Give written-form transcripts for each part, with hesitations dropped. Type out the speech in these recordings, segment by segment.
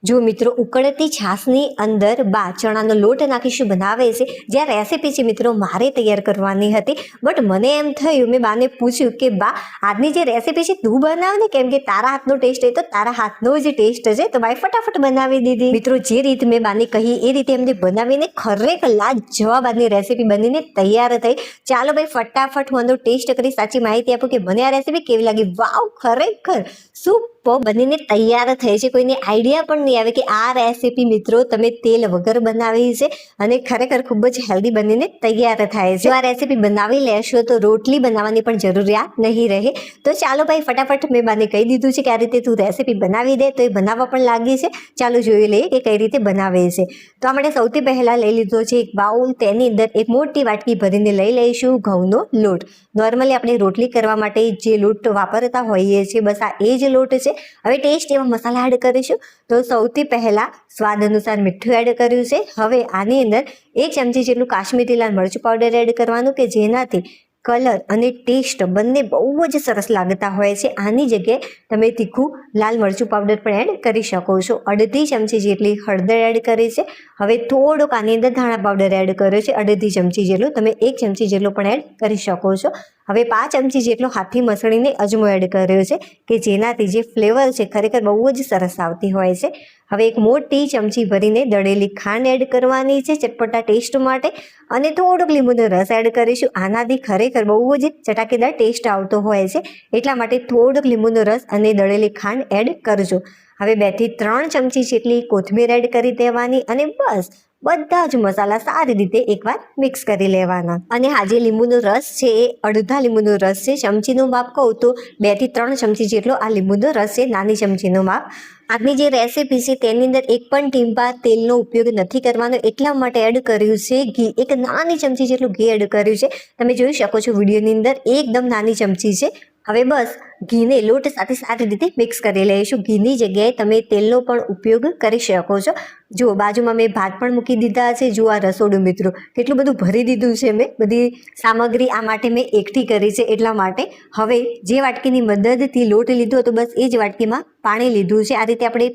જો મિત્રો ઉકળતી છાશની અંદર બા ચણાનો લોટ નાખીશું બનાવે છે, જ્યાં રેસીપી છે મિત્રો મારે તૈયાર કરવાની હતી, બટ મને એમ થયું, મેં બાને પૂછ્યું કે બા આજની જે રેસીપી છે તું બનાવ ને, કેમ કે તારા હાથનો ટેસ્ટ હોય તો તારા હાથનો જે ટેસ્ટ છે તો બાઈ ફટાફટ બનાવી દીધી. મિત્રો જે રીતે મેં બાને કહી એ રીતે એમને બનાવીને ખરેખર લાજવાબ આજની રેસીપી બનીને તૈયાર થઈ. ચાલો ભાઈ ફટાફટ હું આનો ટેસ્ટ કરી સાચી માહિતી આપું કે મને આ રેસીપી કેવી લાગી. વાવ, ખરેખર સુપર બનીને તૈયાર થઈ છે. કોઈને આઈડિયા પણ નહીં આવે કે આ રેસીપી મિત્રો તમે તેલ વગર બનાવી છે અને ખરેખર ખૂબ જ હેલ્ધી બનીને તૈયાર થાય છે. જો આ રેસીપી બનાવી લેશો તો રોટલી બનાવવાની પણ જરૂરિયાત નહીં રહે. તો ચાલો ભાઈ ફટાફટ મેં બાને કહી દીધું છે કે આ રીતે તું રેસીપી બનાવી દે, તો એ બનાવવા પણ લાગી છે. ચાલો જોઈ લઈએ કે કઈ રીતે બનાવે છે. તો આપણે સૌથી પહેલા લઈ લીધો છે એક બાઉલ. તેની અંદર એક મોટી વાટકી ભરીને લઈ લઈશું ઘઉંનો લોટ. નોર્મલી આપણે રોટલી કરવા માટે જે લોટ વાપરતા હોઈએ છીએ બસ આ એ જ લોટ છે. હવે ટેસ્ટ એવા મસાલા એડ કરીશું. તો સૌથી પહેલા સ્વાદ અનુસાર મીઠું એડ કર્યું છે. હવે આની અંદર 1 ચમચી જેટલું કાશ્મીરી લાલ મરચું પાવડર એડ કરવાનું, કે જેનાથી કલર અને ટેસ્ટ બંને બહુ જ સરસ લાગતા હોય છે. આની જગ્યાએ તમે તીખું લાલ મરચું પાવડર પણ એડ કરી શકો છો. 1/2 ચમચી જેટલી હળદર એડ કરી છે. હવે થોડોક આની અંદર ધાણા પાવડર એડ કર્યો છે 1/2 ચમચી જેટલો, તમે 1 ચમચી જેટલો પણ એડ કરી શકો છો. હવે 5 ચમચી જેટલો હાથી મસળીને અજમો એડ કર્યો છે, કે જેનાથી જે ફ્લેવર છે ખરેખર બહુ જ સરસ આવતી હોય છે. હવે એક મોટી ચમચી ભરીને દળેલી ખાંડ એડ કરવાની છે ચટપટા ટેસ્ટ માટે, અને થોડોક લીંબુનો રસ એડ કરીશું. આનાથી ખરેખર બહુ જ ચટાકેદાર ટેસ્ટ આવતો હોય છે, એટલા માટે થોડોક લીંબુનો રસ અને દળેલી ખાંડ એડ કરજો. હવે 2 થી 3 ચમચી જેટલી કોથમીર એડ કરી દેવાની, અને બસ બધા જ મસાલા સારી રીતે એકવાર મિક્સ કરી લેવાના. અને આ જે લીંબુનો રસ છે એ અડધા લીંબુનો રસ છે. ચમચીનું માપ કહું તો 2 થી 3 ચમચી જેટલો આ લીંબુનો રસ છે, નાની ચમચીનું માપ. આજની જે રેસીપી છે તેની અંદર એક પણ ટીમ્પા તેલનો ઉપયોગ નથી કરવાનો, એટલા માટે એડ કર્યું છે ઘી. એક નાની ચમચી જેટલું ઘી એડ કર્યું છે. તમે જોઈ શકો છો વિડીયોની અંદર એકદમ નાની ચમચી છે. હવે બસ ઘીને લોટ સાથે સારી રીતે મિક્સ કરી લઈશું. ઘીની જગ્યાએ તમે તેલનો પણ ઉપયોગ કરી શકો છો. જો બાજુમાં મેં ભાત પણ મૂકી દીધા છે. જો આ રસોડું મિત્રો કેટલું બધું ભરી દીધું છે. મેં બધી સામગ્રી આ માટે મેં એકઠી કરી છે એટલા માટે. હવે જે વાટકીની મદદથી લોટ લીધો હતો બસ એ જ વાટકીમાં પાણી લીધું છે. આ રીતે આપણે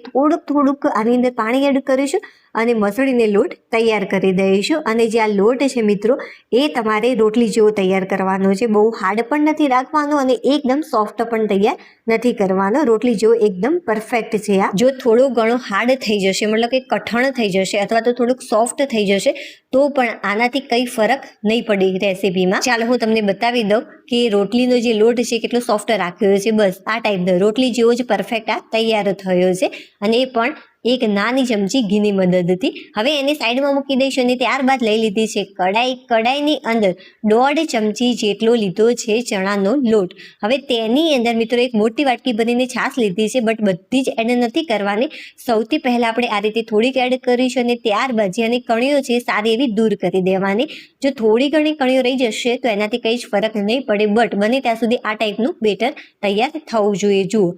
થોડુંક આની અંદર પાણી એડ કરીશું અને મસળીને લોટ તૈયાર કરી દઈશું. અને જે આ લોટ છે મિત્રો એ તમારે રોટલી જેવો તૈયાર કરવાનો છે. બહુ હાર્ડ પણ નથી રાખવાનો અને એકદમ સોફ્ટ પણ તૈયાર નથી કરવાનો. રોટલી જેવો એકદમ પરફેક્ટ છે આ. જો થોડું ઘણું હાર્ડ થઈ જશે, મતલબ કે કઠણ થઈ જશે અથવા તો થોડુંક સોફ્ટ થઈ જશે તો પણ આનાથી કંઈ ફરક નહીં પડે રેસીપીમાં. ચાલો હું તમને બતાવી દઉં કે રોટલીનો જે લોટ છે કેટલો સોફ્ટ રાખ્યો છે. બસ આ ટાઈપનો રોટલી જેવો જ પરફેક્ટ આ તૈયાર થયો છે, અને એ પણ એક નાની ચમચી ઘીની મદદથી. હવે એને સાઈડમાં મૂકી દઈશું અને ત્યારબાદ લઈ લીધી છે કડાઈ. કડાઈની અંદર 1.5 ચમચી જેટલો લીધો છે ચણાનો લોટ. હવે તેની અંદર મિત્રો એક મોટી વાટકી ભરીને છાશ લીધી છે, બટ બધી જ એડ નથી કરવાની. સૌથી પહેલા આપણે આ રીતે થોડીક એડ કરીશું અને ત્યારબાદ જે આની કણીઓ છે સારી એવી દૂર કરી દેવાની. જો થોડી ઘણી કણીઓ રહી જશે તો એનાથી કંઈ જ ફરક નહીં પડે, બટ બને ત્યાં સુધી આ ટાઈપનું બેટર તૈયાર થવું જોઈએ. જુઓ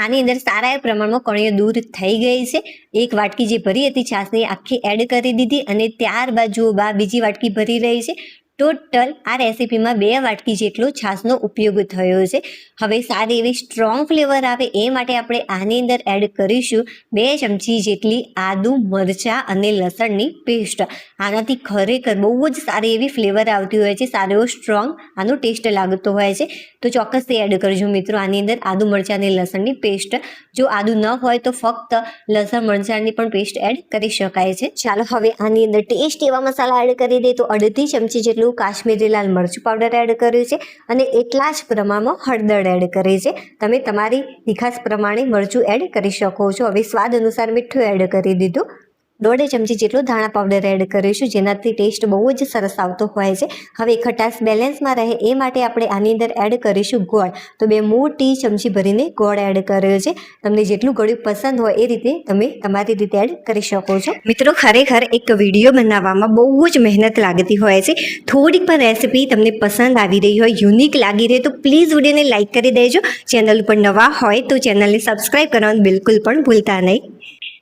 આની અંદર સારા એ પ્રમાણમાં કણીઓ દૂર થઈ ગઈ છે. એક વાટકી જે ભરી હતી છાશની આખી એડ કરી દીધી, અને ત્યારબાદ જુઓ બા બીજી વાટકી ભરી રહી છે. ટોટલ આ રેસીપીમાં 2 વાટકી જેટલો છાશનો ઉપયોગ થયો છે. હવે સારી એવી સ્ટ્રોંગ ફ્લેવર આવે એ માટે આપણે આની અંદર એડ કરીશું 2 ચમચી જેટલી આદુ મરચાં અને લસણની પેસ્ટ. આનાથી ખરેખર બહુ જ સારી એવી ફ્લેવર આવતી હોય છે, સારો એવો સ્ટ્રોંગ આનો ટેસ્ટ લાગતો હોય છે. તો ચોક્કસથી એડ કરજો મિત્રો આની અંદર આદુ મરચાં અને લસણની પેસ્ટ. જો આદુ ન હોય તો ફક્ત લસણ મરચાંની પણ પેસ્ટ એડ કરી શકાય છે. ચાલો હવે આની અંદર ટેસ્ટ એવા મસાલા એડ કરી દે. તો 1/2 ચમચી જેટલું કાશ્મીરી લાલ મરચું પાવડર એડ કર્યું છે, અને એટલા જ પ્રમાણમાં હળદર એડ કરી છે. તમે તમારી તીખાસ પ્રમાણે મરચું એડ કરી શકો છો. હવે સ્વાદ અનુસાર મીઠું એડ કરી દીધું. 1.5 ચમચી જેટલો ધાણા પાવડર એડ કરીશું, જેનાથી ટેસ્ટ બહુ જ સરસ આવતો હોય છે. હવે ખટાશ બેલેન્સમાં રહે એ માટે આપણે આની અંદર એડ કરીશું ગોળ. તો 2 મોટી ચમચી ભરીને ગોળ એડ કર્યો છે. તમને જેટલું ગળ્યું પસંદ હોય એ રીતે તમે તમારી રીતે એડ કરી શકો છો. મિત્રો ખરેખર એક વિડીયો બનાવવામાં બહુ જ મહેનત લાગતી હોય છે. થોડીક પણ રેસીપી તમને પસંદ આવી રહી હોય, યુનિક લાગી રહી તો પ્લીઝ વિડીયોને લાઇક કરી દેજો. ચેનલ પર નવા હોય તો ચેનલને સબસ્ક્રાઈબ કરવાનું બિલકુલ પણ ભૂલતા નહીં.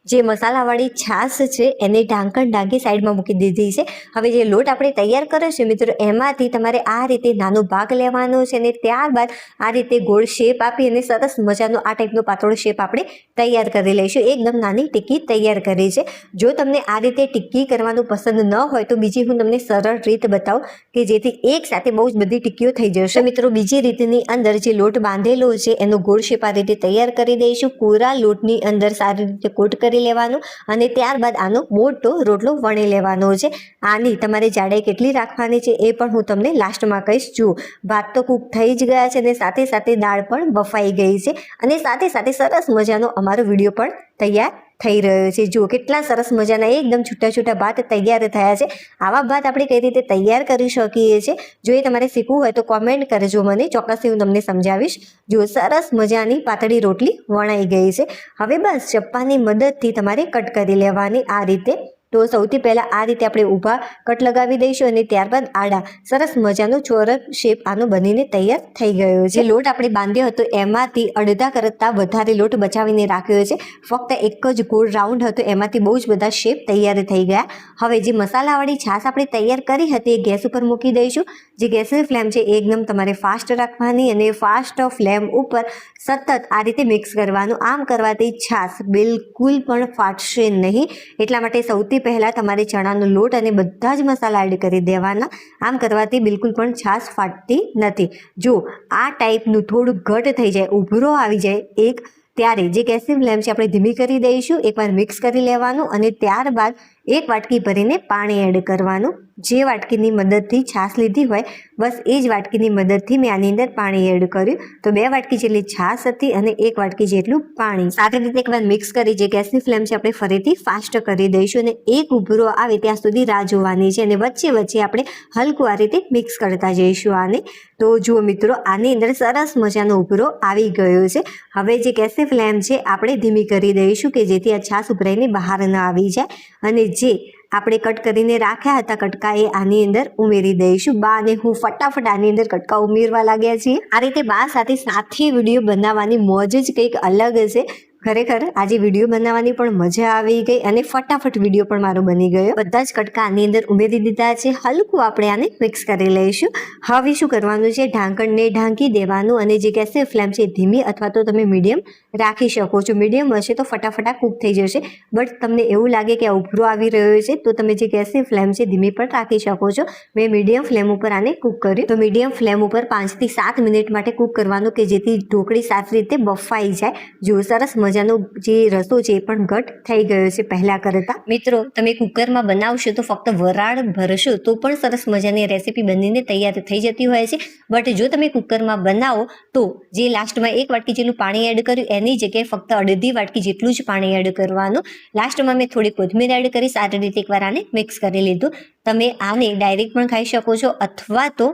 જે મસાલાવાળી છાશ છે એને ઢાંકણ ઢાંકી સાઈડમાં મૂકી દીધી છે. હવે જે લોટ આપણે તૈયાર કર્યો છે મિત્રો, એમાંથી તમારે આ રીતે નાનો ભાગ લેવાનો છે અને ત્યારબાદ આ રીતે ગોળ શેપ આપી અને સરસ મજાનો આ ટાઈપનો પાતળો શેપ આપણે તૈયાર કરી લઈશું. એકદમ નાની ટિક્કી તૈયાર કરી છે. જો તમને આ રીતે ટિક્કી કરવાનું પસંદ ન હોય તો બીજી હું તમને સરળ રીત બતાવું કે જેથી એક સાથે બહુ જ બધી ટિક્કીઓ થઈ જશે. મિત્રો, બીજી રીતની અંદર જે લોટ બાંધેલો છે એનો ગોળ શેપ આ રીતે તૈયાર કરી દઈશું. પૂરા લોટની અંદર સારી રીતે કોટ કરી લેવાનું અને ત્યારબાદ આનો મોટો રોટલો વણી લેવાનો છે. આની તમારે જાડાઈ કેટલી રાખવાની છે એ પણ હું તમને લાસ્ટમાં કહીશ. જુઓ, ભાત તો કૂક થઈ જ ગયા છે અને સાથે સાથે દાળ પણ બફાઈ ગઈ છે અને સાથે સાથે સરસ મજાનો અમારો વિડીયો પણ તૈયાર થઈ રહ્યો છે. જુઓ, કેટલા સરસ મજાના એકદમ છૂટા છૂટા ભાત તૈયાર થયા છે. આવા ભાત આપણે કઈ રીતે તૈયાર કરી શકીએ છીએ, જો એ તમારે શીખવું હોય તો કોમેન્ટ કરજો મને, ચોક્કસથી હું તમને સમજાવીશ. જુઓ, સરસ મજાની પાતળી રોટલી વણાઈ ગઈ છે. હવે બસ ચપ્પાની મદદથી તમારે કટ કરી લેવાની આ રીતે. તો સૌથી પહેલાં આ રીતે આપણે ઊભા કટ લગાવી દઈશું અને ત્યારબાદ આડા સરસ મજાનો ચોરસ શેપ આનો બનીને તૈયાર થઈ ગયો છે. જે લોટ આપણે બાંધ્યો હતો એમાંથી અડધા કરતાં વધારે લોટ બચાવીને રાખ્યો છે. ફક્ત એક જ ગોળ રાઉન્ડ હતો એમાંથી બહુ જ બધા શેપ તૈયાર થઈ ગયા. હવે જે મસાલાવાળી છાશ આપણે તૈયાર કરી હતી એ ગેસ ઉપર મૂકી દઈશું. જે ગેસની ફ્લેમ છે એ એકદમ તમારે ફાસ્ટ રાખવાની અને ફાસ્ટ ફ્લેમ ઉપર સતત આ રીતે મિક્સ કરવાનું. આમ કરવાથી છાશ બિલકુલ પણ ફાટશે નહીં. એટલા માટે સૌથી પહેલાં તમારે ચણાનો લોટ અને બધા જ મસાલા એડ કરી દેવાના. આમ કરવાથી બિલકુલ પણ છાશ ફાટતી નથી. જો આ ટાઈપનું થોડું ઘટ થઈ જાય, ઉભરો આવી જાય ત્યારે જે ગેસની ફ્લેમ છે આપણે ધીમી કરી દઈશું. એકવાર મિક્સ કરી લેવાનું અને ત્યારબાદ એક વાટકી ભરીને પાણી એડ કરવાનું. જે વાટકીની મદદથી છાશ લીધી હોય બસ એ જ વાટકીની મદદથી મેં આની અંદર પાણી એડ કર્યું. તો 2 વાટકી જેટલી છાશ હતી અને 1 વાટકી જેટલું પાણી. સારી રીતે એકવાર મિક્સ કરી જે ગેસની ફ્લેમ છે આપણે ફરીથી ફાસ્ટ કરી દઈશું અને એક ઉભરો આવે ત્યાં સુધી રાહ જોવાની છે અને વચ્ચે વચ્ચે આપણે હલકું આ રીતે મિક્સ કરતા જઈશું આને. તો જુઓ મિત્રો, આની અંદર સરસ મજાનો ઉભરો આવી ગયો છે. હવે જે ગેસની ફ્લેમ છે આપણે ધીમી કરી દઈશું કે જેથી આ છાશ ઉભરાઈને બહાર ન આવી જાય. અને જે આપણે કટ કરીને રાખ્યા હતા કટકા એ આની અંદર ઉમેરી દઈશું. બા અને હું ફટાફટ આની અંદર કટકા ઉમેરવા લાગ્યા છીએ. આ રીતે બા સાથે વિડીયો બનાવવાની મોજ જ કંઈક અલગ છે. ખરેખર આજે વિડીયો બનાવવાની પણ મજા આવી ગઈ અને ફટાફટ વિડીયો પણ મારો બની ગયો. બધા જ કટકા આની અંદર ઉમેરી દીધા છે. હલકું આપણે આને મિક્સ કરી લઈશું. હવે શું કરવાનું છે, ઢાંકણને ઢાંકી દેવાનું અને જે ગેસની ફ્લેમ છે ધીમી અથવા તો તમે મીડિયમ રાખી શકો છો. મીડિયમ હશે તો ફટાફટ કૂક થઈ જશે. બટ તમને એવું લાગે કે આ ઉભરો આવી રહ્યો છે તો તમે જે ગેસની ફ્લેમ છે ધીમી પણ રાખી શકો છો. મેં મીડિયમ ફ્લેમ ઉપર આને કૂક કર્યું. તો મીડિયમ ફ્લેમ ઉપર 5 થી 7 મિનિટ માટે કૂક કરવાનું કે જેથી ઢોકળી સારી રીતે બફાઈ જાય. જો સરસ મજાનો જે રસો છે એ પણ ઘટ થઈ ગયો છે પહેલા કરતા. મિત્રો, તમે કુકરમાં બનાવશો તો ફક્ત વરાળ ભરશો તો પણ સરસ મજાની રેસીપી બનીને તૈયાર થઈ જતી હોય છે. બટ જો તમે કુકરમાં બનાવો તો જે લાસ્ટમાં 1 વાટકી જેટલું પાણી એડ કર્યું એની જગ્યાએ ફક્ત અડધી વાટકી જેટલું જ પાણી એડ કરવાનું. લાસ્ટમાં મેં થોડી કોથમીર એડ કરી સારી રીતે એકવાર આને મિક્સ કરી લીધું. તમે આને ડાયરેક્ટ પણ ખાઈ શકો છો અથવા તો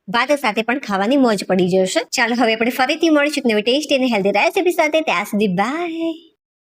ભાત સાથે પણ ખાવાની મોજ પડી જશે. ચાલો હવે આપણે ફરીથી મળીશું નવી ટેસ્ટી અને હેલ્ધી રેસીપી સાથે. ત્યાં સુધી બાય.